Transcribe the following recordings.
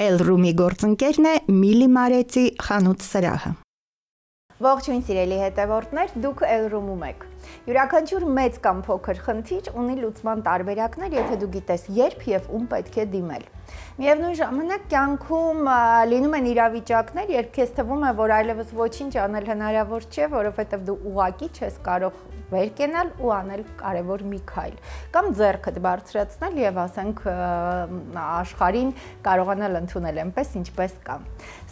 Elroom-ի գործընկերն է Միլի Մարեցի խանութ սրահը։ Ողջույն սիրելի հետևորդներ, դուք Elroom-ում եք։ Յուրաքանչյուր մեծ կամ փոքր խնդիր ունի լուծման տարբերակներ, եթե դու գիտես երբ եւ ում պետք է դիմել։ Միևնույն ժամանակ կյանքում լինում են իրավիճակներ, երբ քեզ թվում է, որ այլևս ոչինչ անել հնարավոր չէ, որովհետեւ դու ուղակի չես կարող վեր կենալ ու անել կարևոր մի քայլ, կամ ձեռքդ բարձրացնել եւ ասենք աշխարհին կարողանալ ընդունել այնպես, ինչպես կա։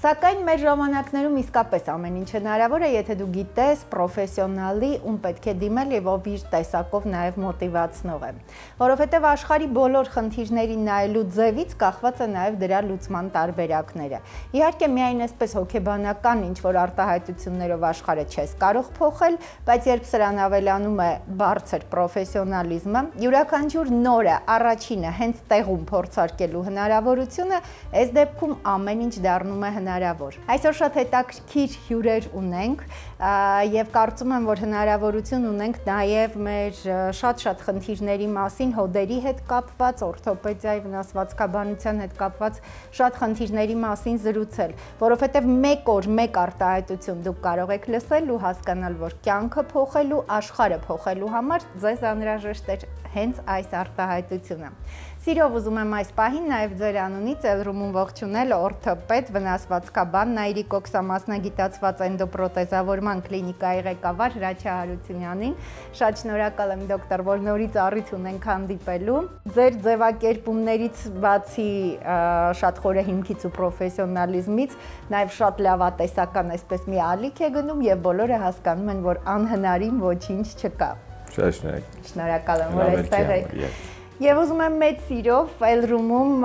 Սակայն մեր ժամանակներում իսկապես ամեն ինչ հնարավոր է, եթե դու գիտես պրոֆեսիոնալի, ում պետք է դիմել եւ ով իր տեսակով նաեւ մոտիվացնող է, որովհետեւ աշխարհի բոլոր խնդիրներին նայելու ձևից կախված է նաեւ դրա լուծման տարբերակները։ Իհարկե միայն այսպես հոգեբանական ինչ որ արտահայտություններով աշխարհը չես կարող փոխել, բայց երբ սրան ավելանում է բարձր պրոֆեսիոնալիզմը, յուրաքանչյուր նորը առաջինը հենց տեղում փորձարկելու հնարավորությունը, այս դեպքում ամեն ինչ դառնում է հնարավոր։ Այսօր շատ հետաքրքիր հյուրեր ունենք եւ կարծում եմ, որ հնարավորություն ունենք նաեւ մեր շատ խնդիրների մասին, հոդերի հետ կապված, օրթոպեդիայի վնասվածքաբանության հետ կապված շատ խնդիրների մասին զրուցել, որովհետեւ մեկ օր մեկ արտահայտություն դուք կարող եք լսել ու հասկանալ, որ կյանքը փոխելու, աշխարհը փոխելու համար ձեզ անհրաժեշտ է հենց այս արտահայտությունը։ Սիրով ուզում եմ այս պահին նաև ձեր անունից Elroom-ում ողջունել օրթոպեդ, վնասվածքաբան, Նաիրիկ մասնագիտացված էնդոպրոթեզավորման կլինիկայի ղեկավար Հրաչյա Հարությունյանին։ Շատ շնորհակալ եմ դոկտոր, որ նորից առիթ ունենք հանդիպելու։ Ձեր ձևակերպումներից բացի շատ խորը հիմքից ու պրոֆեսիոնալիզմից, նաև շատ լավատեսական այսպես մի ալիք է գնում եւ բոլորը հասկանում են, որ անհնարին ոչինչ չկա։ Շնորհակալ եմ, որ այստեղ եք։ Եվ ուզում եմ մեծ սիրով Elroom-ում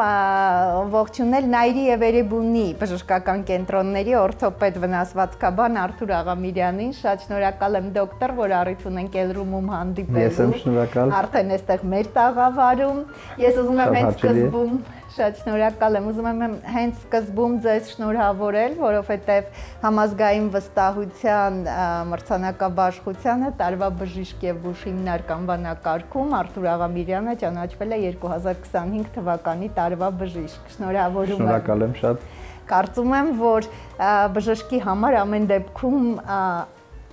ողջունել Նայիրի եւ Էրեբունի բժշկական կենտրոնների օրթոպեդ վնասվածքաբան Արթուր Աղամիրյանին։ Շատ շնորհակալ եմ դոկտոր, որ առիթ ունենք Elroom-ում հանդիպելու։ Ես եմ շնորհակալ։ Արդեն այստեղ մեր տաղավարում։ Ես ուզում եմ հենց սկզբում շատ շնորհակալ եմ, ուզում եմ հենց սկզբում ձեզ շնորհավորել, որովհետև Համազգային վստահության մրցանակաբաշխությանը տարվա բժիշկ եւ բուժ հիմնարկ անվանակարգում Արթուր Աղամիրյանը ճանաչվել է 2025 թվականի տարվա բժիշկ։ Շնորհավորում եմ։ Շնորհակալ եմ շատ։ Կարծում եմ, որ բժշկի համար ամեն դեպքում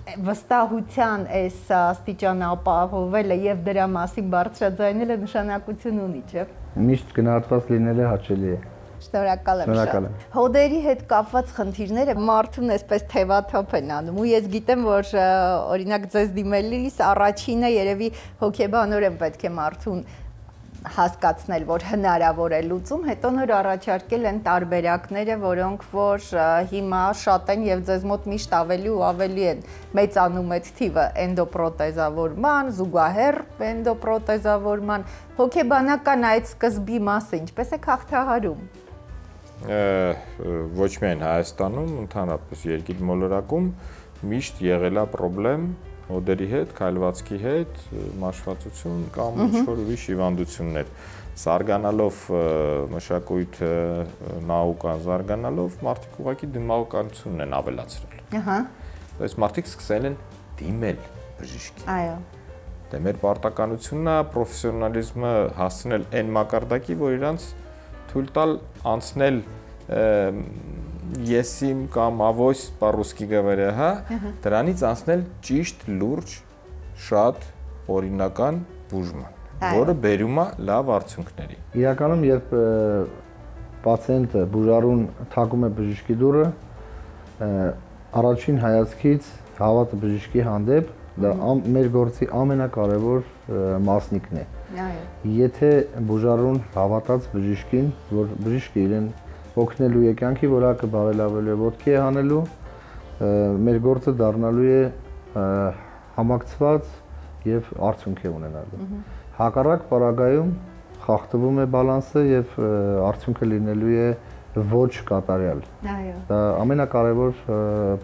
վստահության այս աստիճանը ապահովելը եւ դրա մասին բարձրաձայնելը նշանակություն ունի, չէ՞։ Միշտ գնահատված լինելը հաճելի է։ Շնորհակալ եմ շատ։ Հոդերի հետ կապված խնդիրները մարդուն այսպես թևաթափ են անում ու ես գիտեմ, որ օրինակ ձեզ դիմելիս առաջինը երևի հոգեբանորեն պետք է մարդուն հասկացնել, որ հնարավոր է լուծում, հետո նոր առաջարկել են տարբերակները, որոնք որ հիմա շատ են եւ ձեզ մոտ միշտ ավելի ու ավելի են մեծանում այդ թիվը էնդոպրոթեզավորման, զուգահեռ էնդոպրոթեզավորման, հոգեբանական այդ սկզբի մասը ինչպես է հաղթահարում։ Ոչ միայն Հայաստանում, ընդհանրապես երկիր մոլորակում միշտ եղել է խնդրեմ հոդերի հետ, քայլվածքի հետ, մաշվածություն կամ ինչ-որ ուրիշ հիվանդություններ։ Զարգանալով մշակույթը, նաուկան զարգանալով մարդիկ ուղղակի դիմակայությունն են ավելացրել։ Ահա։ Այս մարդիկ սկսել են դիմել բժշկի։ Այո։ Դե մեր պարտականությունն է պրոֆեսիոնալիզմը հասցնել այն մակարդակի, որ իրանց թույլ տալ անցնել եսիմ կամ ավոյս по-русски говоря, հա, դրանից անցնել ճիշտ, լուրջ, շատ օրինական բուժման, որը բերում է լավ արդյունքների։ Իրականում երբ պացիենտը բուժարուն թակում է բժշկի դուռը, առաջին հայացքից հավատը բժշկի հանդեպ դա մեր գործի ամենակարևոր մասնիկն է։ Եթե բուժարուն հավատաց բժշկին, որ բժիշկը իրեն օգնելու է կյանքի որակը բարելավելու է, ոտքի է հանելու, մեր գործը դառնալու է համակցված եւ արդյունք է ունենալու։ Հակառակ պարագայում խախտվում է բալանսը եւ արդյունքը լինելու է ոչ կատարյալ։ Այո։ Դա ամենակարևոր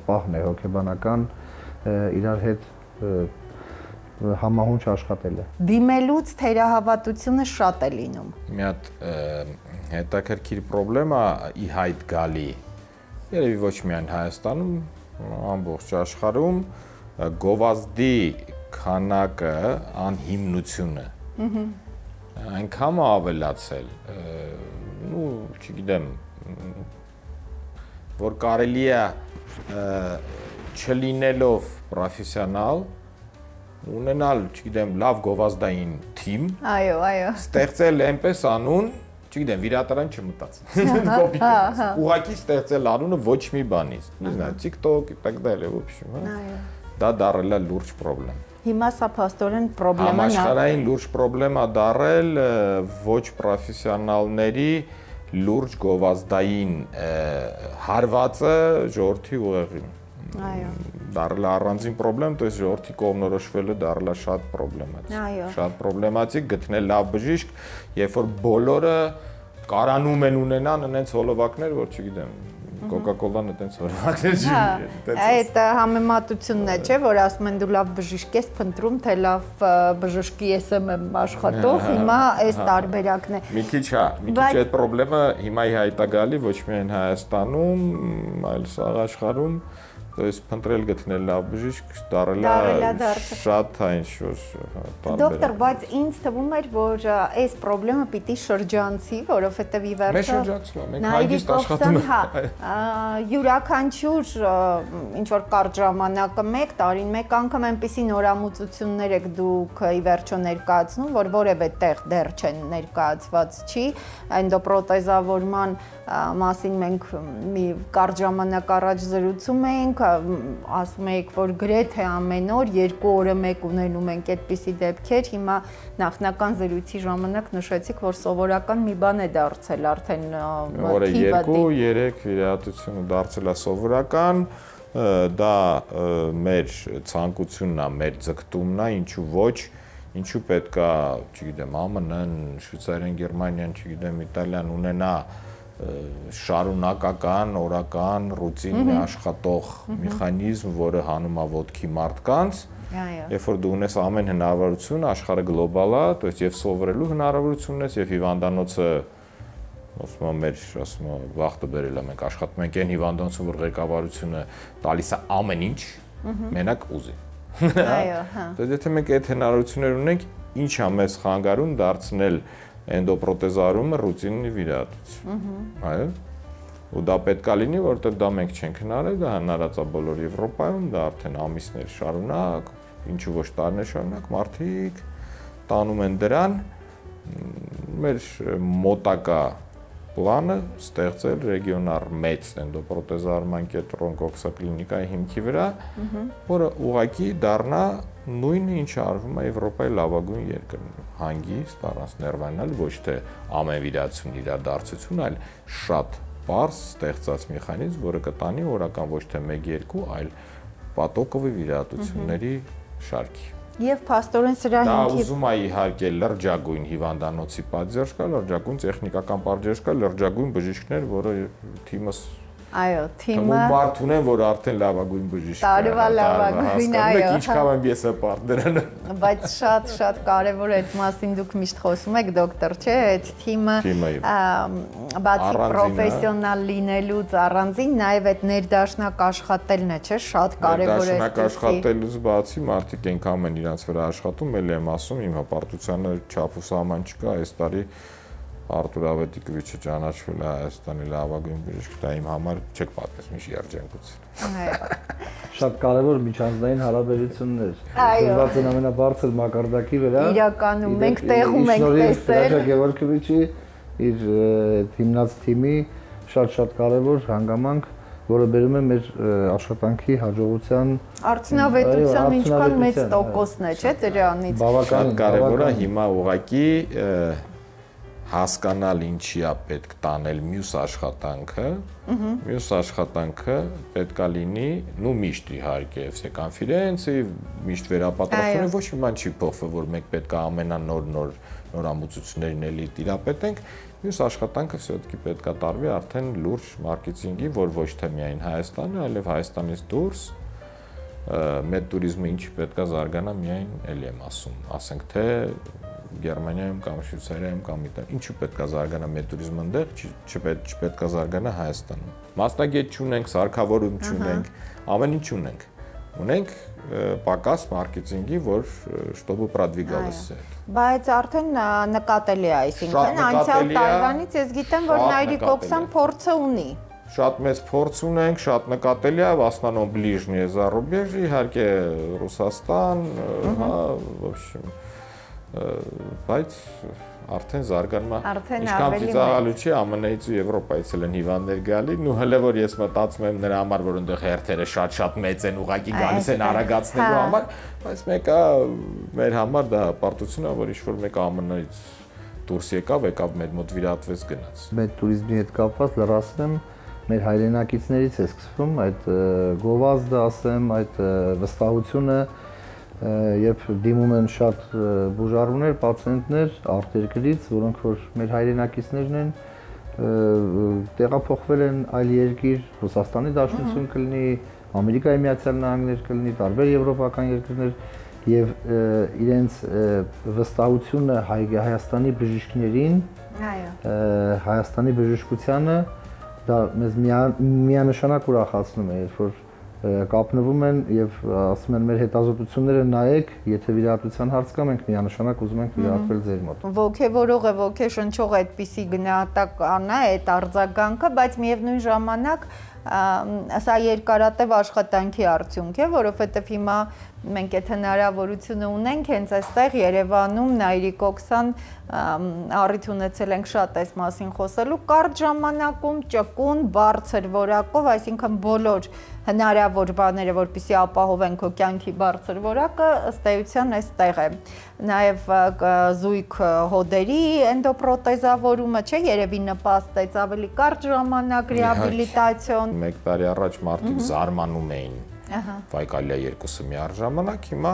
պահն է հոգեբանական իրար հետ համահունչ աշխատելը։ Դիմելուց թերահավատությունը շատ է լինում։ Մի հատ հետաքրքիր խնդրեմա ի հայտ գալի, երևի ոչ միայն Հայաստանում, ամբողջ աշխարհում գովազդի քանակը անհիմնությունը այնքան ավելացել, չգիտեմ, որ կարելի է չլինելով պրոֆեսիոնալ ունենալ, չգիտեմ, լավ գովազդային թիմ, ստեղծել այնպես անուն, չգիտեմ, վիրատարան չմտած։ Ուղղակի ստեղծել անունը ոչ մի բանից։ Не знаю, TikTok и так далее, в общем, դա դառել է լուրջ խնդրեմ։ Հիմա սա փաստորեն խնդրեմա համաշխարհային լուրջ խնդրեմ է դառել ոչ պրոֆեսիոնալների լուրջ գովազդային հարվածը ժողովրդի ուղեղին։ Այո։ Դառել է առանձին խնդրեմ, то есть ժողովրդի կողմնորոշվելը դառել է շատ խնդրեմատիկ։ Այո։ Շատ խնդրեմատիկ գտնել լավ բժիշկ, երբ որ բոլորը կարանում են ունենան այնց հոլովակներ, որ չգիտեմ, Coca-Cola-ն այդպես հոլովակներ չի։ Այդ համեմատությունն է, չէ, որ ասում են դու լավ բժիշկ ես փնտրում, թե լավ բժշկի ես եմ աշխատող, հիմա այս տարբերակն է։ Մի քիչ այդ խնդրեմը հիմա հայտ է գալի ոչ միայն Հայաստանում, այլ սաղ աշխարհում, то есть փնտրել գտնել լավ բժիշկ դառել է շատ այնշուր տարբեր։ Դոկտոր, բայց ինձ թվում էր, որ այս խնդրեմը պիտի շրջանցի, որովհետև ի վերջո Մեր շրջանցում է, մենք հագիստ աշխատում ենք։ Յուրաքանչյուր ինչ որ կարճ ժամանակը 1 տարին 1 անգամ այնպիսի նորամուծություններ եք դուք ի վերջո ներկայացնում, որ որևէ տեղ դեռ չեն ներկայացված չի, էնդոպրոթեզավորման մասին մենք մի կարճ ժամանակ առաջ զրուցում էինք, ասում եք, որ գրեթե ամեն օր 2 օրը 1 ունենում ենք այդպիսի դեպքեր, հիմա նախնական զրույցի ժամանակ նշեցիք, որ սովորական մի բան է դարձել արդեն որը 2-3 վիրահատությունը դարձել է սովորական, դա մեր ցանկությունն է, մեր ձգտումն է, ինչու ոչ, ինչու պետք է, չգիտեմ, ԱՄՆ-ն, Շվեյցարիան, Գերմանիան, չգիտեմ, Իտալիան ունենա շարունակական, օրական, ռուտինի աշխատող մեխանիզմ, որը հանում է ոտքի մարդկանց, երբ որ դու ունես ամեն հնարավորություն, աշխարհը գլոբալ է, то есть եւ սովորելու հնարավորությունն ես եւ հիվանդանոցը ասում եմ մեր, ասում եմ վախտը բերել է, մենք աշխատում ենք այն հիվանդանոցում, որ ղեկավարությունը տալիս է ամեն ինչ, մենակ ուզի։ Այո, հա։ Դե եթե մենք այդ հնարավորություններ ունենք, ի՞նչ է մեզ խանգարում դարձնել էնդոպրոթեզարումը ռուտինի վիրահատություն։ Այո։ Ու դա պետք է լինի, որովհետև դա մենք չենք հնարել, դա հնարած է բոլոր Եվրոպայում, դա արդեն ամիսներ շարունակ, ինչու ոչ տարիներ շարունակ մարդիկ տանում են դրան։ Մեր մոտակա պլանը ստեղծել ռեգիոնալ մեծ էնդոպրոթեզարման կենտրոն կոքսակլինիկայի հիմքի վրա, որը ուղղակի դառնա նույնը ինչ արվում է Եվրոպայի լավագույն երկրներում, հանգիստ, առանց ներվանալ, ոչ թե ամեն վիրահատություն իրադարձություն, այլ շատ պարզ ստեղծած մեխանիզմ, որը կտանի օրական ոչ թե 1-2, այլ պատոկովի վիրահատությունների շարքի։ Եվ փաստորեն սրա հիմքի դա ուզում է իհարկե լրջագույն հիվանդանոցի պատժ կա, լրջագույն տեխնիկական պատժ կա, լրջագույն բժիշկներ, որը թիմս Այո, թիմը մարդ ունեն, որ արդեն լավագույն բժիշկ է։ Տարվա լավագույն, այո։ Ինչքան եմ ես ապարտ դրանը։ Բայց շատ կարևոր է այդ մասին դուք միշտ խոսում եք, դոկտոր, չէ՞, այդ թիմը բացի պրոֆեսիոնալ լինելուց առանձին նաև այդ ներդաշնակ աշխատելն է, չէ՞, շատ կարևոր է։ Ներդաշնակ աշխատելուց բացի մարդիկ այնքան են իրancs վրա աշխատում, ելի եմ ասում, իմ հպարտությանը չափ ու սահման չկա, այս տարի Արտուր Ավետիկովիչը ճանաչվել է Հայաստանի լավագույն բժիշկ, դա իմ համար չեք պատկերացնում ինչ երջանկություն։ Շատ կարևոր միջանձնային հարաբերություններ։ Այո։ Զրված են ամենաբարձր մակարդակի վրա։ Իրականում մենք տեղում ենք տեսել։ Գևորգովիչի իր հիմնած թիմի շատ կարևոր հանգամանք, որը բերում է մեր աշխատանքի հաջողության արդյունավետության ինչքան մեծ տոկոսն է, չէ՞ դրանից։ Շատ կարևոր է հիմա ուղղակի հասկանալ ինչի է պետք տանել մյուս աշխատանքը պետք է լինի, նու միշտ իհարկե FC կոնֆերենցի, միշտ վերապատրաստությունը ոչ մի բան չի փոխվել, որ մենք պետք է ամենանոր նորամուծություններին էլի տիրապետենք, մյուս աշխատանքը все-таки պետք է տարվի արդեն լուրջ մարքեթինգի, որ ոչ թե միայն Հայաստանը, այլև Հայաստանից դուրս մեդտուրիզմը ինչի պետք է զարգանա միայն էլի եմ ասում, ասենք թե Գերմանիայում կամ Շվեյցարիայում կամ Իտալիայում ինչու պետք է զարգանա մեդտուրիզմը այնտեղ, չպետք է զարգանա Հայաստանում։ Մասնագետ չունենք, սարքավորում չունենք, ամեն ինչ ունենք, ունենք պակաս մարքեթինգի, որ чтобы продвигалось это։ Բայց արդեն նկատելի է, այսինքն անցյալ տարվանից ես գիտեմ, որ Նայիրիկ Օքսան փորձը ունի։ Շատ մեծ փորձ ունենք, շատ նկատելի է, в основном ближние зарубежье, իհարկե Ռուսաստան, հա, в общем, բայց արդեն զարգանում է։ Ինչքան ծիծաղալու չի, ԱՄՆ-ից ու Եվրոպայից են հիվանդներ գալի, ու հələ որ ես մտածում եմ նրա համար, որ այնտեղ հերթերը շատ մեծ են, ուղղակի գալիս են արագացնելու համար, բայց մեկը մեր համար դա պարտություն է, որ ինչ-որ մեկը ԱՄՆ-ից դուրս եկավ, մեր մոտ վիրատվեց գնաց։ Մեր туриզմի հետ կապված լրացնեմ, մեր հայրենակիցներից է սկսվում այդ գովազդը, ասեմ, այդ վստահությունը, երբ դիմում են շատ բուժառուներ, պացիենտներ արտերկրից, որոնք որ մեր հայրենակիցներն են, տեղափոխվել են այլ երկիր, Ռուսաստանի Դաշնություն կլինի, Ամերիկայի Միացյալ Նահանգներ կլինի, տարբեր եվրոպական երկրներ եւ իրենց վստահությունը Հայաստանի բժիշկներին, Հայաստանի բժշկությանը դա մեզ միանշանակ ուրախացնում է, երբ որ կապնվում են եւ ասում են մեր հետազոտությունները նայեք, եթե վիրահատության հարց կա, մենք միանշանակ ուզում ենք վիրահատվել ձեր մոտ։ Ոգևորող է, ոգեշնչող է այդպիսի գնահատական է այդ արձագանքը, բայց միևնույն ժամանակ սա երկարատև աշխատանքի արդյունք է, որովհետև հիմա մենք այդ հնարավորությունը ունենք հենց այստեղ Երևանում Նայիրիկ Օքսան առիթ ունեցել ենք շատ այս մասին խոսելու կարճ ժամանակում ճկուն բարձր որակով, այսինքն բոլոր հնարավոր բաները, որպեսզի ապահովեն քո կյանքի բարձր որակը, ըստ էության այստեղ է։ Նաև զույգ հոդերի էնդոպրոթեզավորումը, չէ, երևի նպաստեց ավելի կարճ ժամանակ ռեաբիլիտացիոն։ Մեկ տարի առաջ մարդիկ զարմանում էին Վայկալիա երկուսը միառժամանակ, հիմա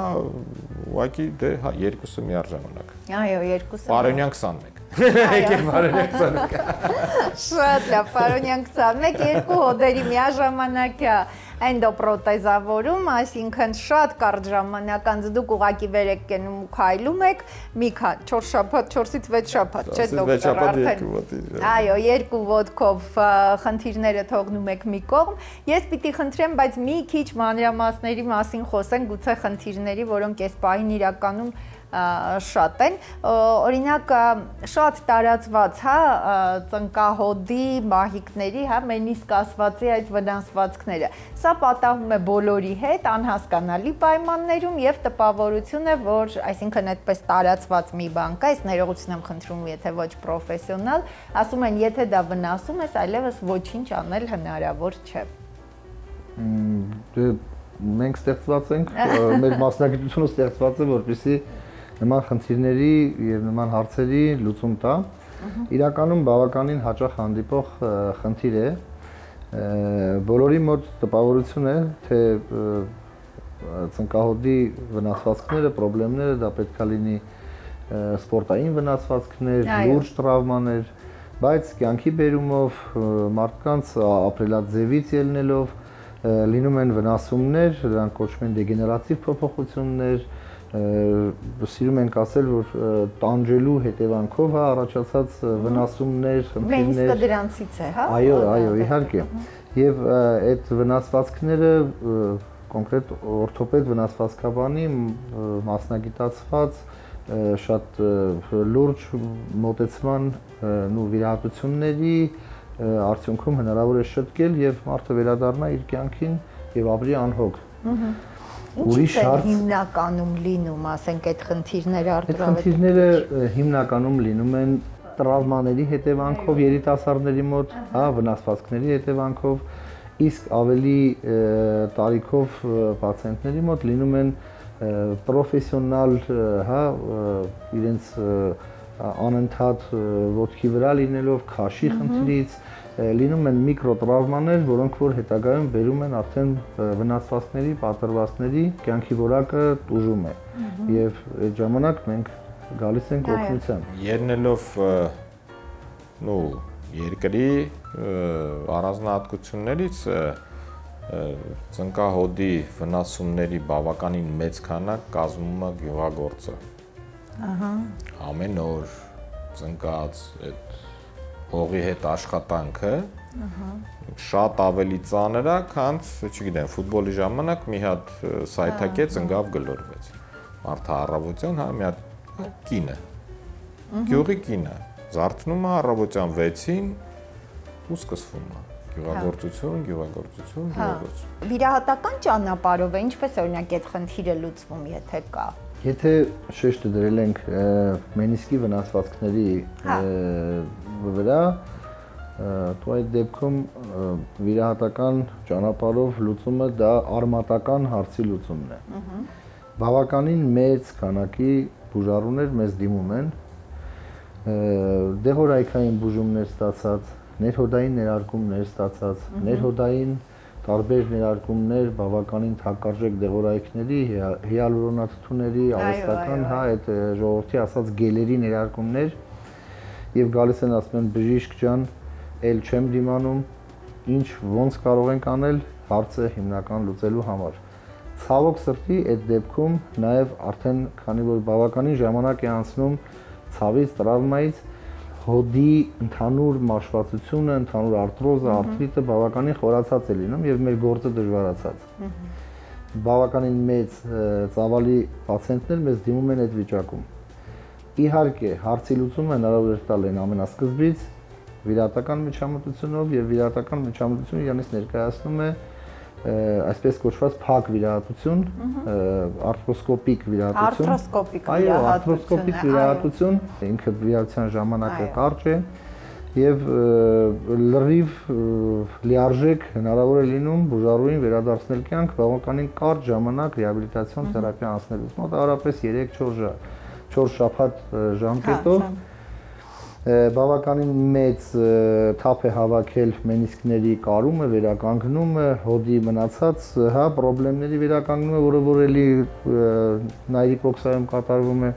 ուղղակի դե հա երկուսը միառժամանակ։ Այո, երկուսը։ Պարոնյան 21։ Եկեք Պարոնյան 21։ Շատ լավ, Պարոնյան 21 երկու հոդերի միաժամանակ էնդոպրոթեզավորում, այսինքն շատ կարճ ժամանակ անց դուք ուղղակի վեր եք կենում ու քայլում եք, մի քան 4 շաբաթ, 4-ից 6 շաբաթ, չէ՞ դոկտոր արդեն։ Այո, երկու ոտքով խնդիրները թողնում եք մի կողմ։ Ես պիտի խնդրեմ, բայց մի քիչ մանրամասների մասին խոսենք, գուցե խնդիրների, որոնք այս պահին իրականում շատ են, օրինակ շատ տարածված, հա, ծնկահոդի, մահիկների, հա, մենիսկ ասվածի այդ վնասվածքները։ Սա պատահում է բոլորի հետ անհասկանալի պայմաններում եւ տպավորություն է, որ, այսինքն այդպես տարածված մի բան կա, այս ներողություն եմ խնդրում, եթե ոչ պրոֆեսիոնալ, ասում են, եթե դա վնասում ես, այլևս ոչինչ անել հնարավոր չէ։ Մենք ստեղծված ենք, մեր մասնագիտությունը ստեղծված է, որպեսզի նման խնդիրների եւ նման հարցերի լուծում տա։ Իրականում բավականին հաճախ հանդիպող խնդիր է։ Բոլորի մոտ տպավորություն է, թե ծնկահոդի վնասվածքները, խնդիրները դա պետք է լինի սպորտային վնասվածքներ, լուրջ տրավմաներ, բայց կյանքի բերումով մարդկանց ապրելաձևից ելնելով լինում են վնասումներ, դրանք կոչվում են դեգեներատիվ փոփոխություններ, սիրում ենք ասել, որ տանջելու հետևանքով առաջացած վնասումներ, խնդիրներ։ Մենիսկը դրանցից է, հա։ Այո, իհարկե։ Եվ այդ վնասվածքները կոնկրետ օրթոպեդ վնասվածքաբանի մասնագիտացված շատ լուրջ մոտեցման ու վիրահատությունների արդյունքում հնարավոր է շտկել եւ մարդը վերադառնա իր կյանքին եւ ապրի անհոգ։ Ուրիշ հարց հիմնականում լինում, ասենք այդ խնդիրները արտադրողի։ Այդ խնդիրները հիմնականում լինում են տրավմաների հետևանքով երիտասարդների մոտ, հա, վնասվածքների հետևանքով, իսկ ավելի տարիքով պացիենտների մոտ լինում են պրոֆեսիոնալ, հա, իրենց անընդհատ ոտքի վրա լինելով, քաշի խնդրից լինում են միկրոտրավմաներ, որոնք որ հետագայում բերում են արդեն վնասվածքների, պատրվաստների, կյանքի որակը տուժում է։ Եվ այդ ժամանակ մենք գալիս ենք օգնության։ Ելնելով երկրի առանձնահատկություններից ծնկահոդի վնասումների բավականին մեծ քանակ կազմում է գյուղագործը։ Ամեն օր ծնկած այդ հողի հետ աշխատանքը շատ ավելի ծանր է, քան, չգիտեմ, ֆուտբոլի ժամանակ մի հատ սայթակեց, ընկավ գլորվեց։ Մարդը առավոտյան, հա, մի հատ կին է։ Գյուղի կին է։ Զարթնում է առավոտյան 6-ին ու սկսվում է։ Գյուղագործություն։ Վիրահատական ճանապարհով է, ինչպես օրինակ այդ խնդիրը լուծվում, եթե կա։ Եթե շեշտը դրել ենք մենիսկի վնասվածքների վրա, դու այդ դեպքում վիրահատական ճանապարհով լուծումը դա արմատական հարցի լուծումն է։ Բավականին մեծ քանակի բուժառուներ մեզ դիմում են դեղորայքային բուժումներ ստացած, ներհոդային ներարկումներ ստացած, ներհոդային տարբեր ներարկումներ, բավականին թանկարժեք դեղորայքների, հիալուրոնաթթուների, արհեստական, հա, այդ ժողովրդի ասած գելերի ներարկումներ եւ գալիս են ասում են բժիշկ ջան, ել չեմ դիմանում, ինչ ոնց կարող ենք անել հարցը հիմնական լուծելու համար։ Ցավոք սրտի այդ դեպքում նաեւ արդեն քանի որ բավականին ժամանակ է անցնում ցավից, տրավմայից, հոդի ընդհանուր մաշվածությունը, ընդհանուր արտրոզը, արթրիտը բավականին խորացած է լինում եւ մեր գործը դժվարացած։ Բավականին մեծ ծավալի պացիենտներ մեզ դիմում են այդ վիճակում։ Իհարկե, հարցի լուծումը հնարավոր է տալ են ամենասկզբից վիրահատական միջամտությունով եւ վիրահատական միջամտությունը իրանից ներկայացնում է այսպես կոչված փակ վիրահատություն, արթրոսկոպիկ վիրահատություն։ Այո, արթրոսկոպիկ վիրահատություն, ինքը վիրահատության ժամանակը կարճ է եւ լրիվ լիարժեք հնարավոր է լինում բուժառուին վերադարձնել կյանք բավականին կարճ ժամանակ ռեաբիլիտացիոն թերապիա անցնելուց, մոտավորապես 3-4 շաբաթ ժամկետով բավականին մեծ թափ է հավաքել մենիսկների կարումը, վերականգնումը, հոդի մնացած, հա, խնդիրների վերականգնումը, որը որ էլի նայրիկ օքսայում կատարվում է,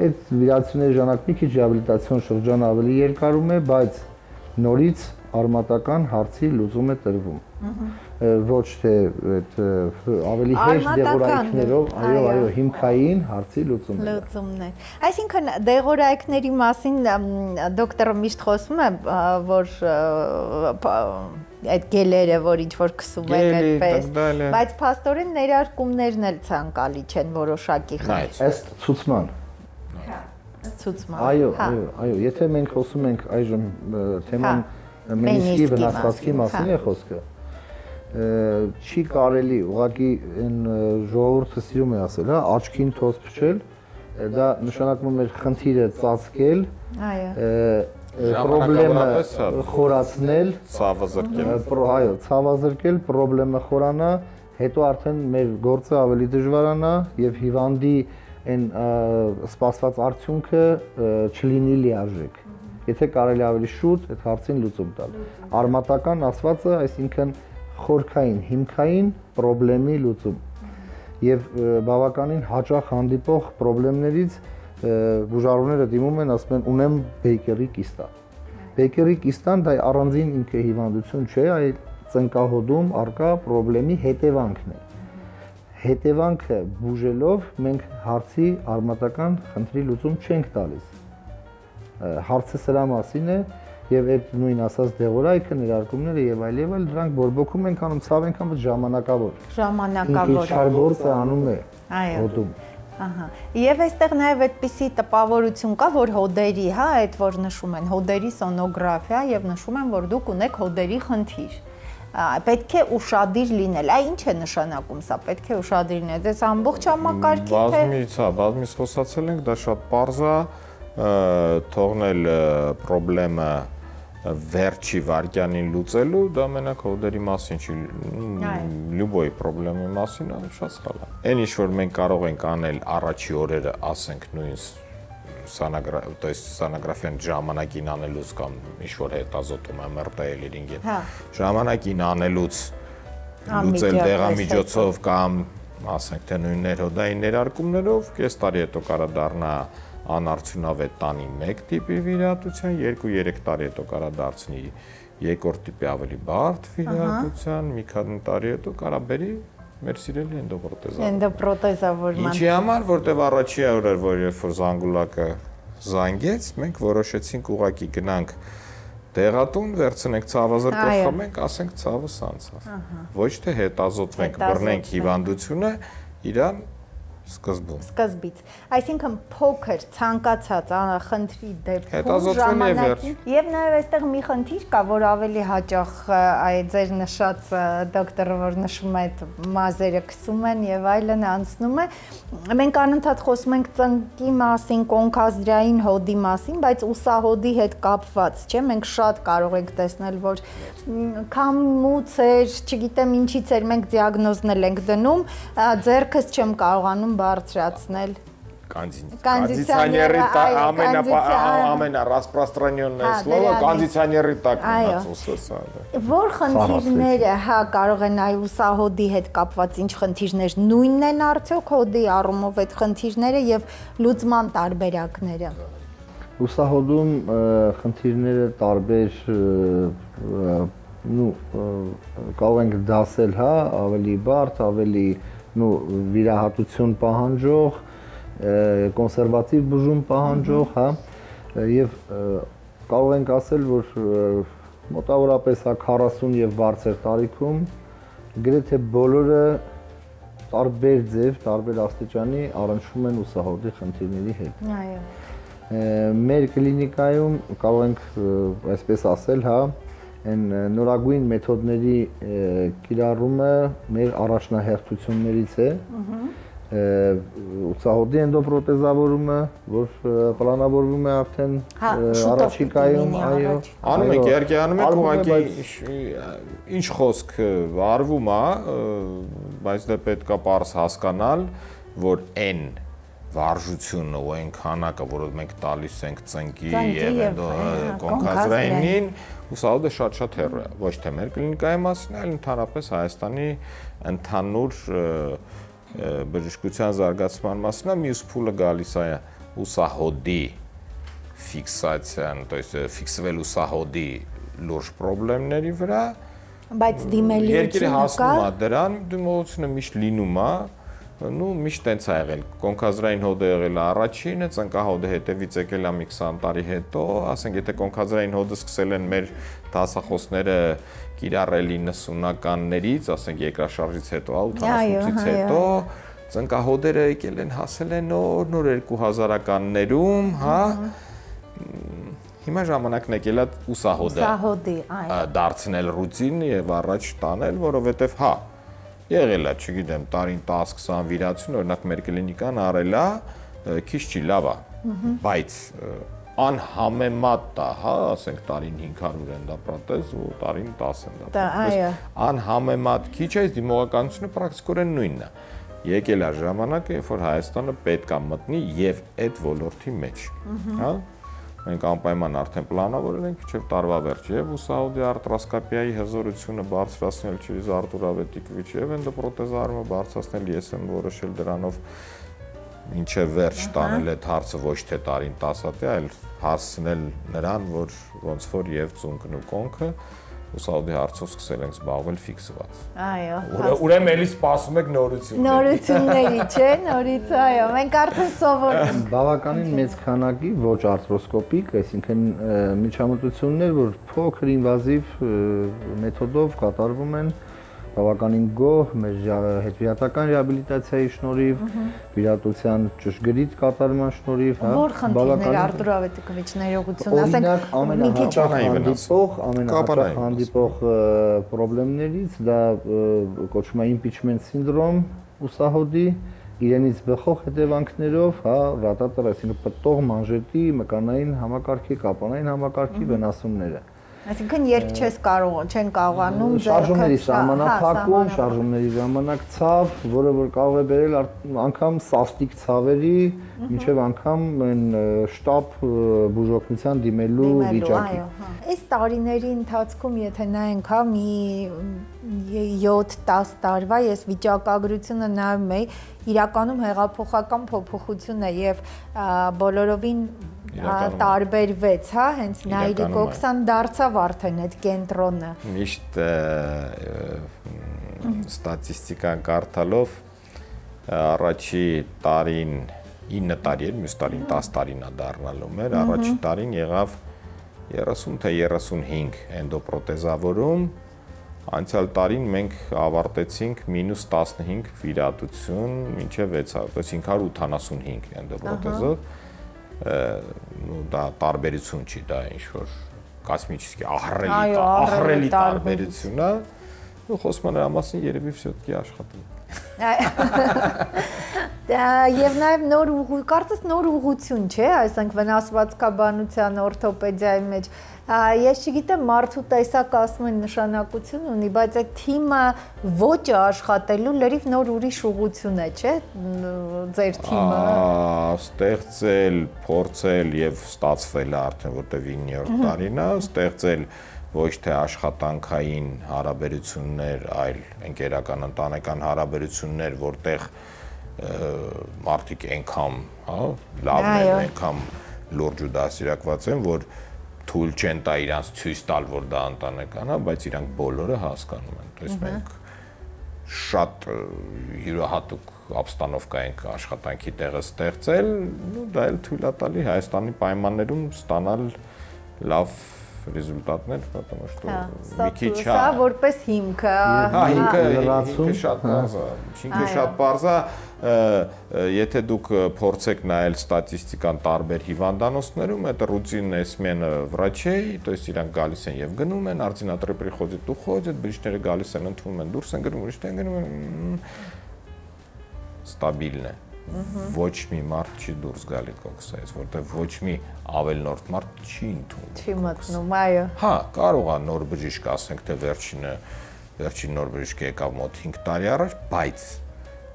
այդ վիրահատությունների ժամանակ մի քիչ ռեաբիլիտացիոն շրջանը ավելի երկարում է, բայց նորից արմատական հարցի լուծում է տրվում։ Ոչ թե այդ ավելի հեշտ դեղորայքներով, այո, հիմքային հարցի լուծումներ։ Այսինքն դեղորայքների մասին դոկտորը միշտ խոսում է, որ այդ գելերը, որ ինչ որ քսում են այդպես, բայց փաստորեն ներարկումներն էլ ցանկալի չեն որոշակի խնդիր։ Ըստ ցուցման։ Ցուցման։ Այո, եթե մենք խոսում ենք այժմ թեման մենիսկի վնասվածքի մասին է խոսքը, չի կարելի, ուղղակի այն ժողովուրդը սիրում է ասել, հա, աչքին թոզ փչել, դա նշանակում է խնդիրը ծածկել, պրոբլեմը խորացնել, այո, ցավազրկել, պրոբլեմը խորանա, հետո արդեն մեր գործը ավելի դժվարանա եւ հիվանդի այն սպասված արդյունքը չլինի լիարժեք։ Եթե կարելի ավելի շուտ այդ հարցին լուծում տալ։ Արմատական ասվածը, այսինքն խորքային, հիմքային պրոբլեմի լուծում։ Եվ բավականին հաճախ հանդիպող պրոբլեմներից բուժառուները դիմում են, ասում են ունեմ Բեյկերի կիստա։ Բեյկերի կիստան դա առանձին ինքը հիվանդություն չէ, այլ ծնկահոդում առկա պրոբլեմի հետևանքն է։ Հետևանքը բուժելով մենք հարցի արմատական խնդրի լուծում չենք տալիս։ Հարցը սրա մասին է եւ այդ նույն ասած դեղորայքը, ներարկումները եւ այլ դրանք բորբոքում ենք անում, ցավ ենք անում ժամանակավոր։ Ինչար գործը անում է հոդում։ Ահա։ Եվ այստեղ նաեւ այդպիսի տպավորություն կա, որ հոդերի, հա, այդ որ նշում են հոդերի սոնոգրաֆիա եւ նշում են, որ դուք ունեք հոդերի խնդիր։ Պետք է ուշադիր լինել։ Այ ինչ է նշանակում սա, պետք է ուշադիր լինել։ Դες ամբողջ համակարգի թե բազմից խոսացել ենք, դա շատ պարզ է, թողնել պրոբլեմը վերջի վարքյանին լուծելու, դա մենակ հոդերի մասին չի, լյուբոյ պրոբլեմի մասին շատ սխալ է։ Այն ինչ որ մենք կարող ենք անել առաջի օրերը, ասենք նույն սոնոգրաֆիան ժամանակին անելուց կամ ինչ որ հետազոտում MRT-ել իրինգեն, ժամանակին անելուց լուծել դեղամիջոցով կամ ասենք թե նույն ներհոդային ներարկումներով, կես տարի հետո կարա դառնա անարդյունավետ տանի 1 տիպի վիրահատության, 2-3 տարի հետո կարա դարձնի երկրորդ տիպի ավելի բարդ վիրահատության, մի քանի տարի հետո կարա բերի մեր սիրելի էնդոպրոթեզավորման։ Էնդոպրոթեզավորման։ Ինչի համար, որտեղ առաջի օրեր, որ երբ որ զանգուլակը զանգեց, մենք որոշեցինք ուղակի գնանք դեղատուն, վերցնենք ցավը զրկողմենք, ասենք ցավը սանցավ։ Ոչ թե հետազոտվենք, բռնենք հիվանդությունը իրան սկզբից։ Այսինքն փոքր ցանկացած խնդրի դեպքում ժամանակին եւ նաեւ այստեղ մի խնդիր կա, որ ավելի հաճախ այդ ձեր նշած դոկտորը որ նշում է մազերը քսում են եւ այլն անցնում է։ Մենք անընդհատ խոսում ենք ծնկի մասին, կոնքազդրային հոդի մասին, բայց ուսահոդի հետ կապված, չէ՞, մենք շատ կարող ենք տեսնել, որ քամուց էր, չգիտեմ ինչից էր, մենք դիագնոզնել ենք դնում, ձեռքս չեմ կարողանում բարձրացնել кондиционеры ամենառասпространенное слово кондиционеры так называются որ խնդիրները հա կարող են այ ուսահոդի հետ կապված ինչ խնդիրներ նույնն են արդյոք հոդի առումով այդ խնդիրները եւ լուծման տարբերակները ուսահոդում խնդիրները տարբեր կարող ենք դասել հա ավելի բարդ ավելի վիրահատություն պահանջող, կոնսերվատիվ բուժում պահանջող, հա, եւ կարող ենք ասել, որ մոտավորապես 40 եւ բարձր տարիքում գրեթե բոլորը տարբեր ձև, տարբեր աստիճանի առնչվում են ուսահոդի խնդիրների հետ։ Այո։ Մեր կլինիկայում կարող ենք այսպես ասել, հա, այն նորագույն մեթոդների կիրառումը մեր առաջնահերթություններից է ուսահոդի էնդոպրոթեզավորումը, որ պլանավորվում է արդեն առաջիկայում, այո։ Անում եք, իհարկե անում եք, ուղղակի ինչ խոսք արվում է, բայց դա պետք է պարզ հասկանալ, որ այն վարժությունը ու այն քանակը, որը մենք տալիս ենք ծնկի եւ կոնքազդրայինին, ուսահոդը շատ հեռու է, ոչ թե մեր կլինիկայի մասին, այլ ընդհանրապես Հայաստանի ընդհանուր բժշկության զարգացման մասին, մյուս փուլը գալիս է ուսահոդի ֆիքսացիան, то есть ֆիքսվել ուսահոդի լուրջ խնդիրների վրա, բայց դիմելիությունը կա։ Երկիրը հասնում է դրան, դիմողությունը միշտ լինում է, միշտ տենց է եղել, կոնքազդրային հոդը եղել է առաջինը, ծնկահոդը հետևից եկել է մի 20 տարի հետո, ասենք եթե կոնքազդրային հոդը սկսել են մեր դասախոսները կիրառել 90-ականներից, ասենք երկրաշարժից հետո, 88-ից հետո, ծնկահոդերը եկել են հասել են նոր 2000-ականներում, հա, հիմա ժամանակն եկել է ուսահոդը դարձնել ռուտին եւ առաջ տանել, որովհետեւ հա եղել է, չգիտեմ, տարին 10-20 վիրացություն, օրինակ մեր կլինիկան արել է, քիչ չի լավ է, բայց անհամեմատ է, հա, ասենք տարին 500 են դա պրոթեզ ու տարին 10 են դա։ Անհամեմատ քիչ է, դիմողականությունը պրակտիկորեն նույնն է։ Եկել է ժամանակը, երբ որ Հայաստանը պետք է մտնի եւ այդ ոլորտի մեջ, հա։ Մենք անպայման արդեն պլանավորել ենք մինչև տարվա վերջ եւ ուսահոդի արտրոսկոպիայի հզորությունը բարձրացնել через Արտուր Ավետիկովիչ եւ էնդոպրոթեզարումը բարձրացնել, ես եմ որոշել դրանով մինչև վերջ տանել այդ հարցը ոչ թե տարին 10-ատի, այլ հասցնել նրան, որ ոնց որ եւ ծունկն ու կոնքը ուսահոդի հարցով սկսել ենք զբաղվել ֆիքսված։ Այո։ Ուրեմն էլի սպասում եք նորությունների։ Նորությունների, չէ՞, նորից, այո, մենք արդեն սովորում։ Բավականին մեծ քանակի ոչ արտրոսկոպիկ, այսինքն միջամտություններ, որ փոքր ինվազիվ մեթոդով կատարվում են, բավականին գոհ մեր հետվիրատական ռեաբիլիտացիայի շնորհիվ, վիրատության ճշգրիտ կատարման շնորհիվ, հա։ Որ խնդիրներ Արտուր Ավետիկովիչ ներողություն, ասենք ամենահաճախ հանդիպող խնդիրներից դա կոչվում է impeachment syndrome ուսահոդի իրենից բխող հետևանքներով, հա, ռոտատոր, այսինքն պտտող մանժետի մկանային համակարգի, կապանային համակարգի վնասումները։ Այսինքն երբ չեն կարողանում շարժումների ժամանակահատում, շարժումների ժամանակ ցավ, որը որ կարող է բերել անգամ սաստիկ ցավերի, մինչև անգամ այն շտապ բուժօգնության դիմելու վիճակի։ Այս տարիների ընթացքում, եթե նայենք, հա, մի 7-10 տարվա ես վիճակագրությունը նայում էի, իրականում հեղափոխական փոփոխություն է եւ բոլորովին տարբերվեց, հա, հենց Նայիրիկ Օքսան դարձավ արդեն այդ կենտրոնը։ Միշտ ստատիստիկան կարդալով առաջի տարին 9 տարի էր, մյուս տարին 10 տարին է դառնալու մեր, առաջին տարին եղավ 30 թե 35 էնդոպրոթեզավորում, անցյալ տարին մենք ավարտեցինք -15 վիրատություն, մինչև 585 էնդոպրոթեզով, դա տարբերություն չի, դա ինչ-որ կոսմически ահռելի տարբերություն է, ու խոսում նրա մասին երևի все-таки աշխատում։ Եվ նաև նոր ուղղություն, կարծես նոր ուղղություն չէ, այսինքն վնասվածքաբանության օրթոպեդիայի մեջ։ Ես չգիտեմ, մարդու տեսակ ասում են նշանակություն ունի, բայց այդ թիմը ոճը աշխատելու լրիվ նոր ուրիշ ուղղություն է, չէ՞, ձեր թիմը։ Ստեղծել, փորձել եւ ստացվել է արդեն, որտեղ 9-րդ տարին է, ստեղծել ոչ թե աշխատանքային հարաբերություններ, այլ ընկերական ընտանեկան հարաբերություններ, որտեղ մարդիկ այնքան, լավն են, այնքան լուրջ ու դասիրակված են, որ թույլ չեն տա իրանց ցույց տալ, որ դա ընտանեկան է, բայց իրանք բոլորը հասկանում են։ То есть մենք շատ յուրահատուկ обстановка ենք աշխատանքի տեղը ստեղծել, ու դա էլ թույլ է տալի Հայաստանի պայմաններում ստանալ լավ результатներ, потому что մի քիչ սա որպես հիմք է։ Հիմքը շատ բարձ է։ Հիմքը շատ բարձ է, եթե դուք փորձեք նայել ստատիստիկան տարբեր հիվանդանոցներում, это рутинная смена врачей, то есть իրանք գալիս են եւ գնում են, ординаторы приходят, уходят, բժիշկները գալիս են, ընդունում են, դուրս են գնում, ուրիշներ գնում են, ստաբիլն է։ Ոչ մի մարդ չի դուրս գալի կոքսայից, որտեղ ոչ մի ավելնորդ մարդ չի ընդունում։ Չի մտնում, այո։ Հա, կարող է նոր բժիշկ ասենք, թե վերջին նոր բժիշկը եկավ մոտ 5 տարի առաջ, բայց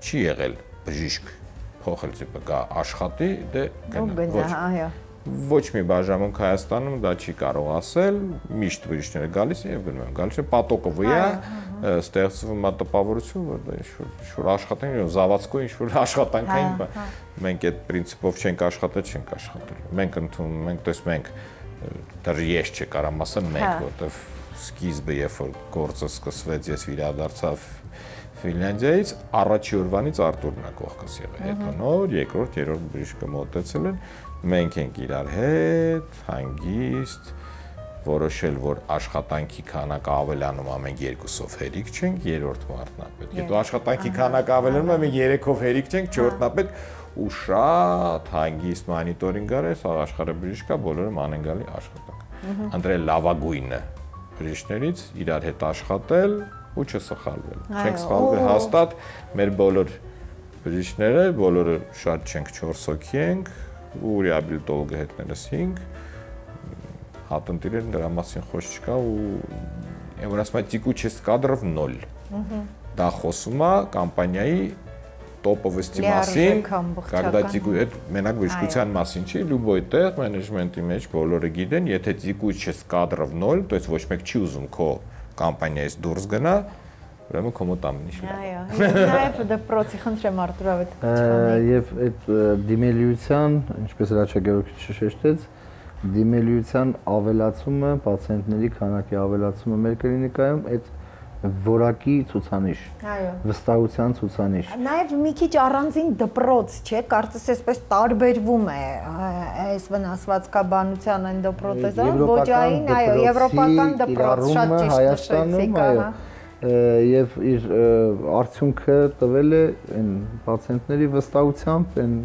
չի եղել բժիշկ փոխել տիպը գա աշխատի, դե գնա։ Ոչ մի բաժանմունք Հայաստանում դա չի կարող ասել, միշտ բժիշկները գալիս են եւ գնում են, գալիս է պատոկովիա, ստեղծվում է տպավորություն, որ դա ինչ-որ աշխատանք, զավացկո ինչ-որ աշխատանքային, մենք այդ պրինցիպով չենք աշխատել։ Մենք ընդունում, մենք տեսնում ենք, դեռ ես չկարամ ասեմ մենք, որտեվ սկիզբը երբ որ գործը սկսվեց, ես վերադարձավ Ֆինլանդիայից, առաջի օրվանից Արտուրն է կողքս եղել, հետո նոր, երկրորդ, երրորդ բժիշկը մոտեցել են, մենք ենք իրար հետ, հանգիստ, որոշել, որ աշխատանքի քանակը ավելանում է, մենք երկուսով հերիք չենք, երրորդ մարդն է պետք։ Եթե աշխատանքի քանակը ավելանում է, մենք երեքով հերիք չենք, չորրորդն է պետք, ու շատ հանգիստ մոնիտորինգ արել, սա աշխարհի բժիշկա, բոլորը մանեն գալի աշխատանք։ Ընտրել լավագույնը բժիշկներից, իրար հետ աշխատել ու չսխալվել։ Չենք սխալվել հաստատ, մեր բոլոր բժիշկները, բոլորը շատ չենք 4 հոգի ենք, ու ռեաբիլիտոլոգը հետներս 5, հատնտիրեն դրա մասին խոսք չկա ու որ ասում է текучесть кадров 0։ Դա խոսում է կամպանիայի տոպովости մասին, когда մենակ բժշկության մասին չի, любой տեղ մենեջմենտի մեջ բոլորը գիտեն, եթե текучесть кадров 0, то есть ոչ մեկ չի ուզում քո կամպանիայից դուրս գնա, ուրեմն քո մոտ ամեն ինչ լավ է։ Այո, նաև դպրոցի խնդրեմ Արտուր ավետ։ Եվ այդ դիմելիության, ինչպես Ռաչա Գևորգյանը շեշտեց, դիմելիության ավելացումը, պացիենտների քանակի ավելացումը մեր կլինիկայում այդ որակի ցուցանիշ, վստահության ցուցանիշ։ Նաև մի քիչ առանձին դպրոց, չէ՞, կարծես այսպես տարբերվում է այս վնասվածքաբանության էնդոպրոթեզը, ոճային, այո, եվրոպական դպրոց, շատ ճիշտ նշեցիք, ահա։ Եվ իր արդյունքը տվել է այն պացիենտների վստահությամբ, այն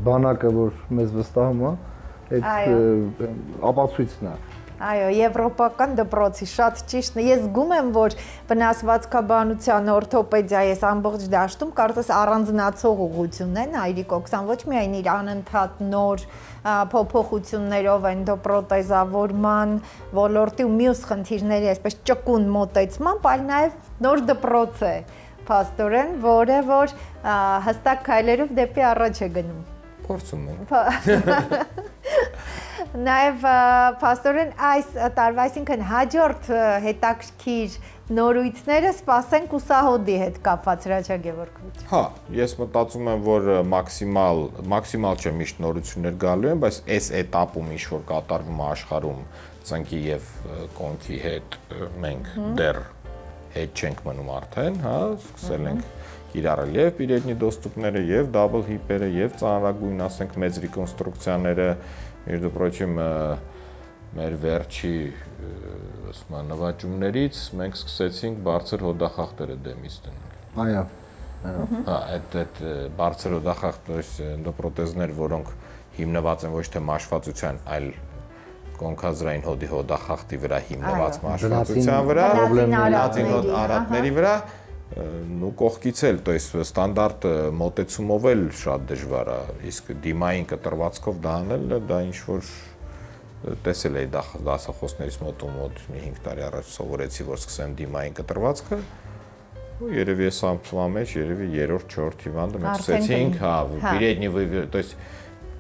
բանակը, որ մեզ վստահում է, այդ ապացույցն է։ Այո, եվրոպական դպրոցի շատ ճիշտ է։ Ես զգում եմ, որ վնասվածքաբանության օրթոպեդիայի այս ամբողջ դաշտում կարծես առանձնացող ուղղությունն է, Այրիկ Օքսան, ոչ միայն իր անընդհատ նոր փոփոխություններով էնդոպրոթեզավորման ոլորտի ու մյուս խնդիրների այսպես ճկուն մոտեցմամբ, այլ նաև նոր դպրոց է, փաստորեն, որը որ հստակ քայլերով դեպի առաջ է գնում։ Փորձում ենք։ Նաև փաստորեն այս տարվա, այսինքն հաջորդ հետաքրքիր նորույթները սպասենք ուսահոդի հետ կապված Ռաչա Գևորգովիչ։ Հա, ես մտածում եմ, որ մաքսիմալ չէ միշտ նորություններ գալու են, բայց այս этаպում ինչ որ կատարվում է աշխարհում ծնկի եւ կոնքի հետ մենք դեռ հետ չենք մնում արդեն, հա, սկսել ենք կիրառել եւ պիրեդնի դոստուպները, եւ դաբլ հիպերը, եւ ծանրագույն, ասենք, մեծ ռեկոնստրուկցիաները, между прочим, մեր վերջի ասում եմ նվաճումներից մենք սկսեցինք բարձր հոդախախտերը դեմից դնել։ Այո։ Հա, այդ բարձր հոդախախտ, էնդոպրոթեզներ, որոնք հիմնված են ոչ թե մաշվածության, այլ կոնքազրային հոդի հոդախախտի վրա հիմնված մաշվածության վրա, լատին հոդ արատների վրա, նու կողքից էլ, то есть ստանդարտ մոտեցումով էլ շատ դժվար է, իսկ դիմային կտրվածքով դա անելը, դա ինչ որ տեսել էի դասախոսներից մոտ 5 տարի առաջ սովորեցի, որ սկսեմ դիմային կտրվածքը, երևի այս ամսվա մեջ, երևի 3-րդ, 4-րդ հիվանդը մենք սկսեցինք, հա, պիրեդնի, то есть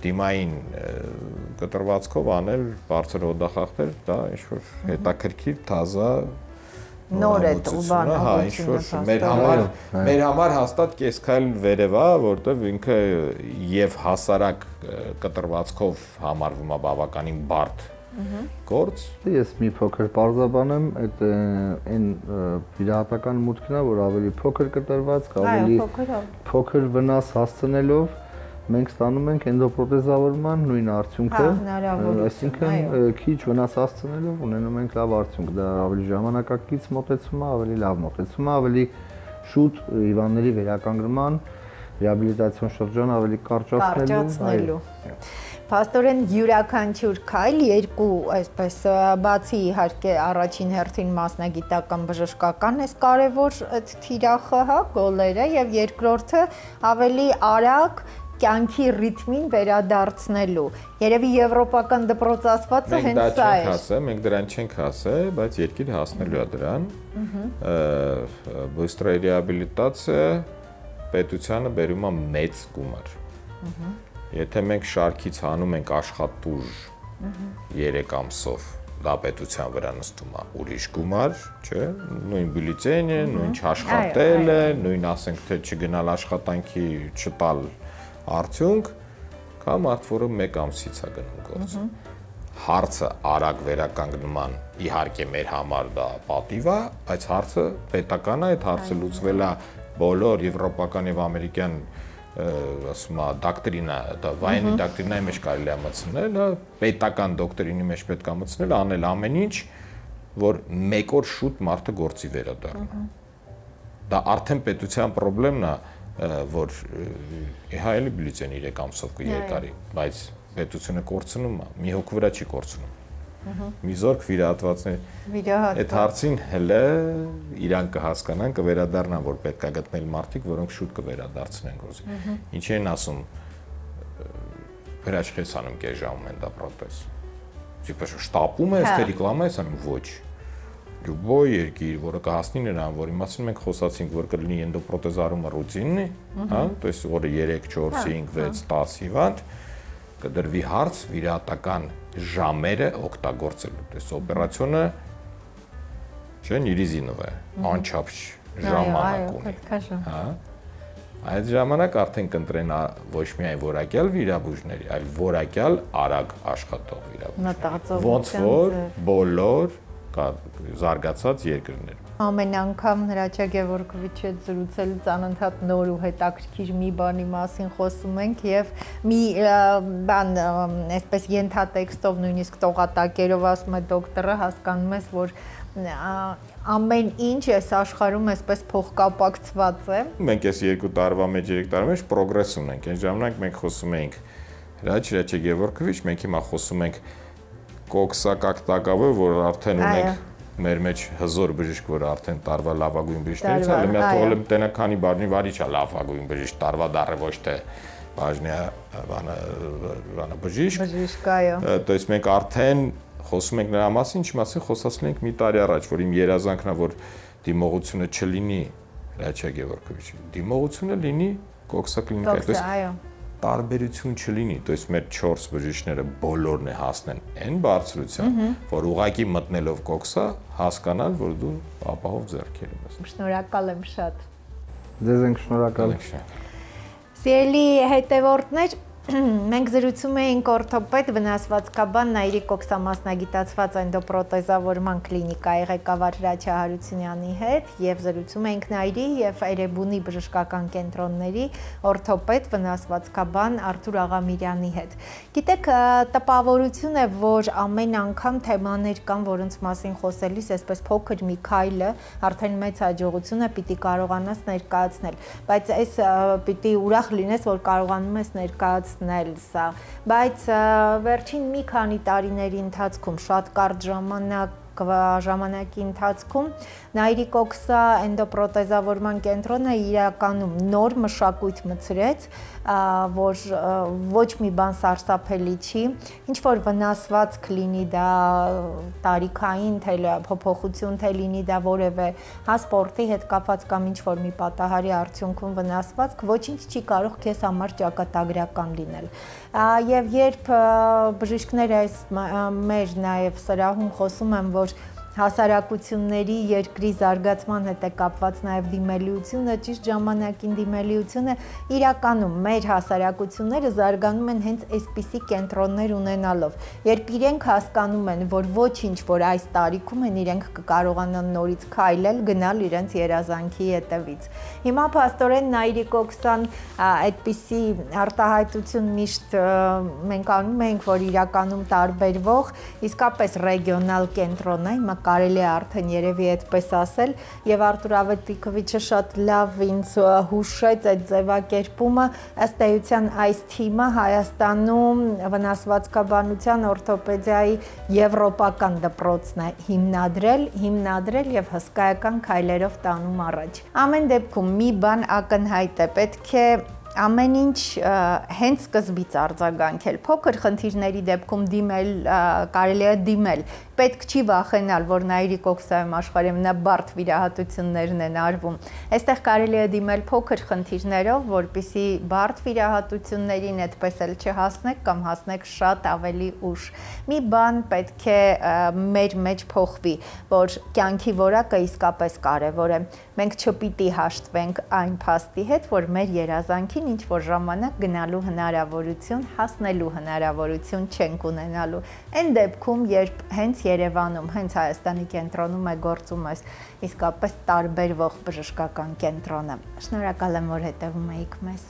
դիմային կտրվածքով անել բարձր հոդախախտեր, դա ինչ որ հետաքրքիր, թազա նոր է ուղղություն, մեր համար հաստատ կես քայլ վերև է, որտեղ ինքը եւ հասարակ կտրվածքով համարվում է բավականին բարդ գործ։ Ես մի փոքր պարզաբանեմ, այդ այն վիրահատական մուտքն է, որ ավելի փոքր կտրվածք, ավելի փոքր վնաս հասցնելով մենք ստանում ենք էնդոպրոթեզավորման նույն արդյունքը, այսինքն քիչ վնաս հասցնելով ունենում ենք լավ արդյունք, դա ավելի ժամանակակից մոտեցում է, ավելի լավ մոտեցում է, ավելի շուտ հիվանդների վերականգնման, ռեաբիլիտացիոն շրջանը ավելի կարճացնելու։ Փաստորեն յուրաքանչյուր քայլ երկու, այսպես բացի իհարկե առաջին հերթին մասնագիտական բժշկական է կարևոր թիրախը, հա, գոլերը, եւ երկրորդը ավելի արագ կյանքի ռիթմին վերադարձնելու։ Երևի եվրոպական դպրոցացվածը հենց սա է։ Մենք դրան չենք հասել, բայց երկիրը հասնելու է դրան։ Բыстрая реабилитация պետությանը բերում է մեծ գումար։ Եթե մենք շարքից հանում ենք աշխատուժ 3 ամսով, դա պետության վրա նստում է ուրիշ գումար, չէ՞, նույն բյուլետենը, նույն չաշխատելը, նույն ասենք թե չգնալ աշխատանքի, չտալ արդյունք, կամ արդ որը 1 ամսից է գնում գործը։ Հարցը արագ վերականգնման իհարկե մեր համար դա պատիվ է, բայց հարցը պետական է, այդ հարցը լուծվել է բոլոր եվրոպական եւ ամերիկյան ասում եմ դոկտրինա, դա վայնի դոկտրինայի մեջ կարելի է մտցնել, պետական դոկտրինի մեջ պետք է մտցնել, անել ամեն ինչ, որ 1 օր շուտ մարդը գործի վերադառնա։ Դա արդեն պետության խնդիրն է, որ հայելի բյուլետեն 3 ամսով կերկարի, բայց պետությունը կորցնում է, մի հոգու վրա չի կորցնում։ Մի զորք վիրահատվածներ այդ հարցին հələ իրան կհասկանան, կվերադառնան, որ պետք է գտնել մարդիկ, որոնք շուտ կվերադարձնեն գործի։ Ինչ են ասում, վերաշխես անում կես ժամում են դա պրոթեզ։ Տիպը շտապում ես, թե ռեկլամա ես անում, ոչ։ Любой երկիր, որը կհասնի նրան, որի մասին մենք խոսացինք, որ կլինի էնդոպրոթեզարումը ռուտինի, հա, то есть որը 3, 4, 5, 6, 10 հիվանդ կդրվի հարց վիրահատական ժամերը օգտագործելու։ То есть օպերացիոնը չէ, նիրիզինովը, անչափ ժամանակ ունի։ Հա։ Այդ ժամանակ արդեն կընտրեն ոչ միայն որակյալ վիրաբույժների, այլ որակյալ արագ աշխատող վիրաբույժներ։ Ոնց որ բոլոր զարգացած երկրներ։ Ամեն անգամ Հրաչյա Գևորգովիչի հետ զրուցելուց անընդհատ նոր ու հետաքրքիր մի բանի մասին խոսում ենք եւ մի բան այսպես ենթատեքստով նույնիսկ տողատակերով ասում է դոկտորը, հասկանում ես, որ ամեն ինչ այս աշխարհում այսպես փոխկապակցված է։ Մենք այս 2 տարվա մեջ, 3 տարվա մեջ պրոգրես ունենք։ Այն ժամանակ մենք խոսում էինք Հրաչյա Գևորգովիչ, մենք հիմա խոսում ենք կոքսակակտակավը, որ արդեն ունենք մեր մեջ հզոր բժիշկ, որ արդեն տարվա լավագույն բժիշկներից է, լեմյա թողել տենա քանի բաժնի վարիչ է լավագույն բժիշկ, տարվա դառը ոչ թե բաժնյա բանը բժիշկ։ Բժիշկ, այո։ То есть մենք արդեն խոսում ենք նրա մասին, ինչ մասին խոսացել ենք մի տարի առաջ, որ իմ երազանքն է, որ դիմողությունը չլինի Հրաչյա Գևորգովիչի, դիմողությունը լինի կոքսակլինիկայի, այո։ Տարբերություն չլինի, то есть մեր 4 բժիշկները բոլորն է հասնեն այն բարձրության, որ ուղակի մտնելով կոքսա հասկանալ, որ դու ապահով ձեռքերում ես։ Շնորհակալ եմ շատ։ Ձեզ ենք շնորհակալ։ Սիրելի հետևորդներ, Մենք զրուցում էինք օրթոպեդ վնասվածքաբան Նաիրիկ Կոքսամասնագիտացված էնդոպրոթեզավորման կլինիկայի ղեկավար Հրաչյա Հարությունյանի հետ եւ զրուցում էինք Նայիրի եւ Էրեբունի բժշկական կենտրոնների օրթոպեդ վնասվածքաբան Արթուր Աղամիրյանի հետ։ Գիտեք, տպավորություն է, որ ամեն անգամ թեմաներ կան, որոնց մասին խոսելիս այսպես փոքր մի քայլը արդեն մեծ հաջողություն է պիտի կարողանաս ներկայացնել, բայց այս պիտի ուրախ լինես, որ կարողանում ես ներկայացնել սա, բայց վերջին մի քանի տարիների ընթացքում շատ կարճ ժամանակի ընթացքում Նաիրի Կոքսա էնդոպրոթեզավորման կենտրոնը իրականում նոր մշակույթ մցրեց, որ ոչ մի բան սարսափելի չի, ինչ որ վնասվածք լինի դա տարիքային փոփոխություն թե լինի դա որևէ սպորտի հետ կապված կամ ինչ որ մի պատահարի արդյունքում վնասվածք, ոչինչ չի կարող քեզ համար ճակատագրական լինել։ Եվ երբ բժիշկները այս մեր նաև սրահում խոսում են, որ հասարակությունների երկրի զարգացման հետ է կապված նաև դիմելիությունը, ճիշտ ժամանակին դիմելիությունը իրականում մեր հասարակությունները զարգանում են հենց այսպիսի կենտրոններ ունենալով, երբ իրենք հասկանում են, որ ոչինչ, որ այս տարիքում են, իրենք կկարողանան նորից քայլել, գնալ իրենց երազանքի հետևից։ Հիմա փաստորեն Նաիրի Կոքսան այդպիսի արտահայտություն միշտ մենք անում ենք, որ իրականում տարբերվող, իսկապես ռեգիոնալ կենտրոն է, հիմա կարելի է արդեն երևի այդպես ասել, եւ Արտուր Ավետիքովիչը շատ լավ ինձ հուշեց այդ ձևակերպումը, ըստ էության այս թիմը Հայաստանում վնասվածքաբանության օրթոպեդիայի եվրոպական դպրոցն է հիմնադրել եւ հսկայական քայլերով տանում առաջ։ Ամեն դեպքում մի բան ակնհայտ է, պետք է ամեն ինչ հենց սկզբից արձագանքել, փոքր խնդիրների դեպքում դիմել, կարելի է դիմել, պետք չի վախենալ, որ Նաիրի Կոքսայում աշխարհեմնաբարդ վիրահատություններն են արվում, այստեղ կարելի է դիմել փոքր խնդիրներով, որպեսզի բարդ վիրահատություններին այդպես էլ չհասնեք կամ հասնեք շատ ավելի ուշ։ Մի բան պետք է մեր մեջ փոխվի, որ կյանքի որակը իսկապես կարևոր է, մենք չպիտի հաշտվենք այն փաստի հետ, որ մեր երազանքին ինչ որ ժամանակ գնալու հնարավորություն, հասնելու հնարավորություն չենք ունենալու։ Այն դեպքում, երբ հենց Երևանում, հենց Հայաստանի կենտրոնում է գործում այս իսկապես տարբերվող բժշկական կենտրոնը։ Շնորհակալ եմ, որ հետևում եք մեզ։